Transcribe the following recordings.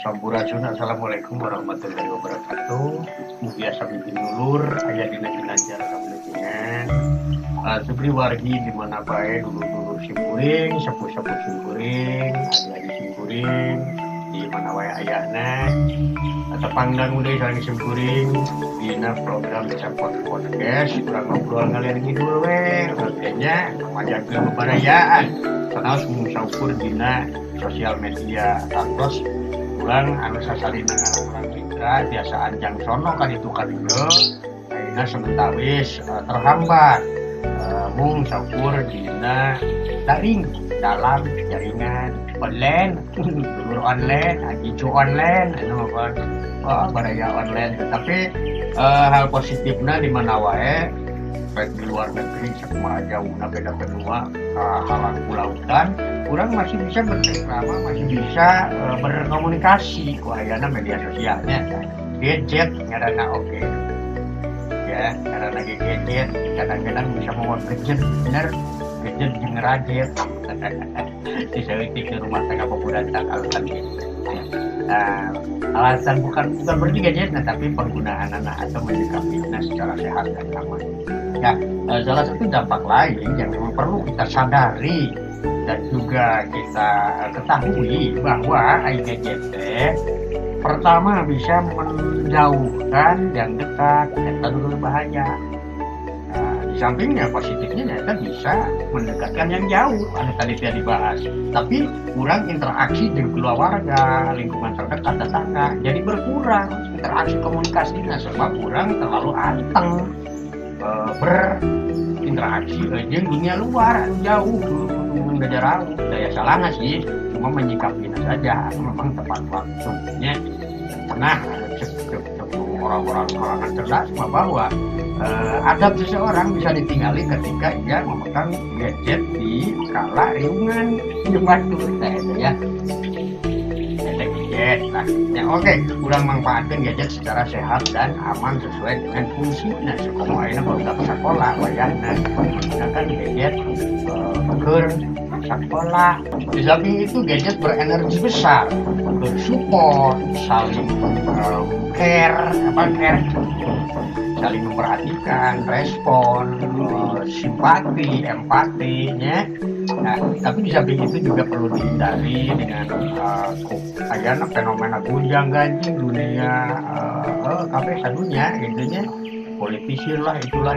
Sampurasun. Assalamualaikum warahmatullahi wabarakatuh. Biasa bikin dulur aya dina ginanjar kabenetingan. Subri wargi di mana bae dulu-dulu simkuring, sapu-sapu simkuring, adi-adi simkuring, di mana wae ayana. Atau pangdan udah saling simkuring dina program desa podcast, kurang ngobrol ngalian ngidul we, artinya ngajakeun bebarayaan. Sanaos saukur dina sosial media terus kurang anu sasalina orang kita biasa anjang sono kan itu kan itu ayeuna sementawis terhambat mung saukur dina daring dalam jaringan online dulur online ajicu online anu apa baraya online tapi hal positifnya di mana wae baik di luar negeri sama jauhna beda benua halang lautan kurang masih bisa bercengkrama, masih bisa berkomunikasi ku ayana media sosialnya gadget ngarana oke ya karena gadget kadang-kadang bisa mau gadget bener gadget jeung rajet diseutik ke rumah tangga pemuda alasan gitu. Alasan bukan berarti gadget tapi penggunaan anak atau menyikapinya secara sehat dan aman. Ya, salah satu dampak lain yang memang perlu kita sadari dan juga kita ketahui bahwa gadget pertama bisa menjauhkan yang dekat dan tentu berbahaya. Di sampingnya positifnya ternyata bisa mendekatkan yang jauh, anu tadi tidak dibahas. Tapi kurang interaksi dengan keluarga, lingkungan terdekat tetangga, jadi berkurang interaksi komunikasinya sebab kurang terlalu anteng berinteraksi dengan dunia luar jauh mengejar daya salahnya sih cuma menyikapinya saja memang tepat waktunya pernah orang-orang kalangan cerdas bahwa adab seseorang bisa ditinggali ketika ia memegang gadget di kala riungan di waktu ya gadget nah ya oke kurang manfaatkan gadget secara sehat dan aman sesuai dengan fungsinya sekolah ayeuna baru sekolah wayahna menggunakan gadget beker sekolah di samping itu gadget berenergi besar bersupport saling care saling memperhatikan respon simpati empatinya. Nah, tapi di samping itu juga perlu dihindari dengan ayana fenomena gunjang ganjing dunia kabeh sadunya intinya politisi lah itulah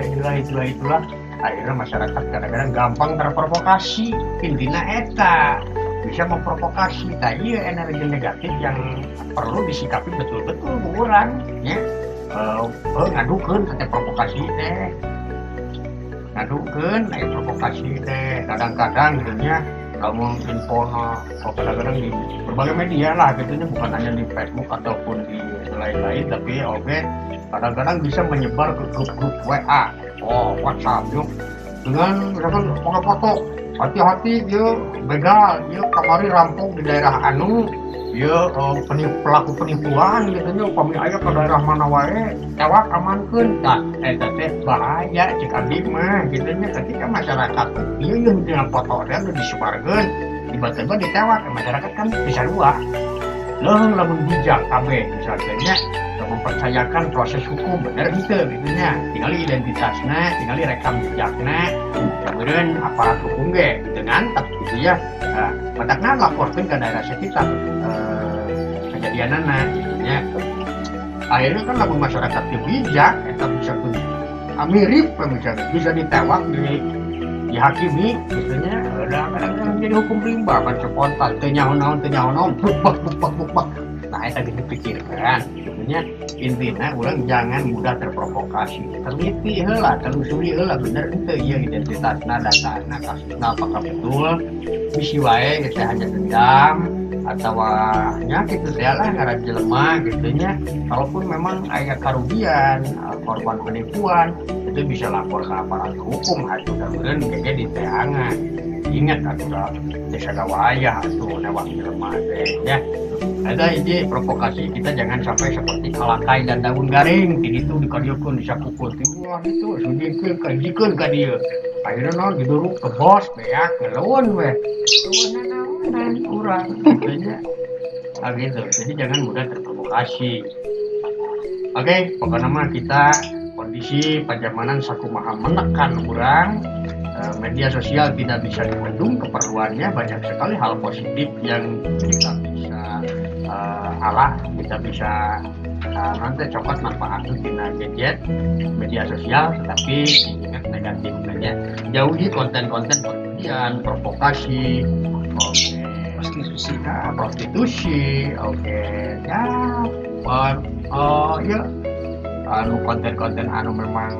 akhirnya masyarakat kadang-kadang gampang terprovokasi intina eta bisa memprovokasi tadi energi negatif yang perlu disikapi betul-betul kurang ya ngadukeun kata provokasi teh ngadukeun aya provokasi teh kadang-kadang gitunya kamu infono kadang-kadang di berbagai media lah gitunya bukan hanya di Facebook ataupun di lain-lain tapi oke kadang-kadang bisa menyebar ke grup-grup WA WhatsApp yuk dengan misalkan foto hati-hati dia begal dia kamari rampung di daerah anu dia pelaku penipuan gitu upami aya ke daerah mana wae tewak amankeun tah eta teh bahaya cek abdi mah gitu nya ketika masyarakat ieu yang dengan foto teh disebarkeun tiba-tiba ditewak masyarakat kan bisa dua lamun bijak kabeh misalnya mempercayakan proses hukum bener gitu nya tinggali identitasnya tinggali rekam jejaknya kemudian aparat hukum ge dengan gitu ya matakna laporkeun ke daerah sekitar kejadianana gitu nya akhirnya kan lamun masyarakat bijak eta bisa mirip misalnya bisa ditewak dihakimi gitu nya kadang-kadang jadi hukum rimba kan spontan teu nyaho-naon buk-bak nah eta dipikirkan sebenarnya intinya orang jangan mudah terprovokasi teliti heula telusuri heula bener henteu ieu identitasna datana kasusna apakah betul bisi wae gitu hanya dendam atau nya gitu teh lah ngaran jelema gitu nya kalaupun memang aya karugian korban penipuan itu bisa lapor ke aparat hukum atuh mudah-mudahan gege diteangan ingat atuh desa gawaya atuh newak jelema teh ya ada ide provokasi kita jangan sampai seperti kalakai dan daun garing itu dikadieukeun disapukul wah itu sudikeun kajikeun ka dieu akhirnya naon diduruk ke bos beak ngeleun we naon urang gitu nya gitu. Jadi jangan mudah terprovokasi. Oke, pokoknya mah kita kondisi pajamanan sakumaha menekan orang, media sosial tidak bisa dibendung keperluannya, banyak sekali hal positif yang kita bisa kita bisa nanti cokot manfaatnya tina gadget media sosial, tapi ingat negatifnya jauhi konten-konten perjudian, provokasi, prostitusi, ya, ya, konten-konten anu memang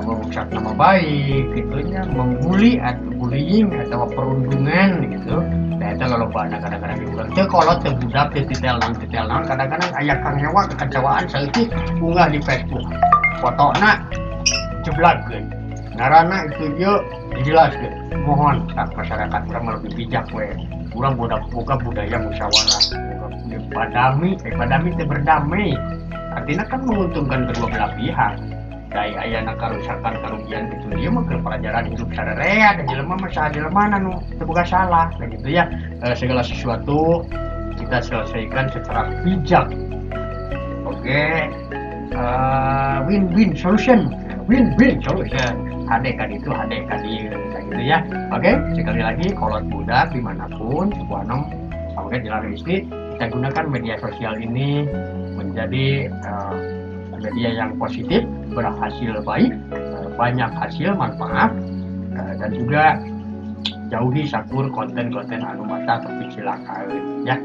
merusak nama baik gitunya, membuli atau bullying atau perundungan gitu. Nah itu kalau banyak kadang-kadang diulang itu kalau terbudak di titel non kadang-kadang ayah kang nyawa kekecewaan saeutik unggah di Facebook fotona jeblagkeun ngarana itu dia dijelaskeun. Mohon masyarakat urang lebih bijak we, urang boga budaya musyawarah, badami teh berdamai, artinya kan menguntungkan kedua belah pihak. Kayak ayana kerugian itu dia mah ke pelajaran hidup sararea dan jelema mah saha jelema anu teu boga salah gitu ya. Segala sesuatu kita selesaikan secara bijak. Oke. Win-win solution. Hadekan itu gitu ya. Oke, sekali lagi kolot budak dimanapun sebuah nom sampai jalan istri, kita gunakan media sosial ini menjadi media yang positif, berhasil baik, banyak hasil manfaat, dan juga jauhi sakur konten-konten anu mata terpicilakaeun ya.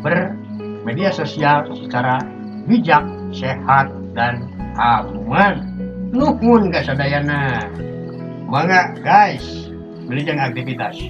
Bermedia sosial secara bijak, sehat, dan aman. Nuhun kasadayana. Mangga guys, beli aktivitas.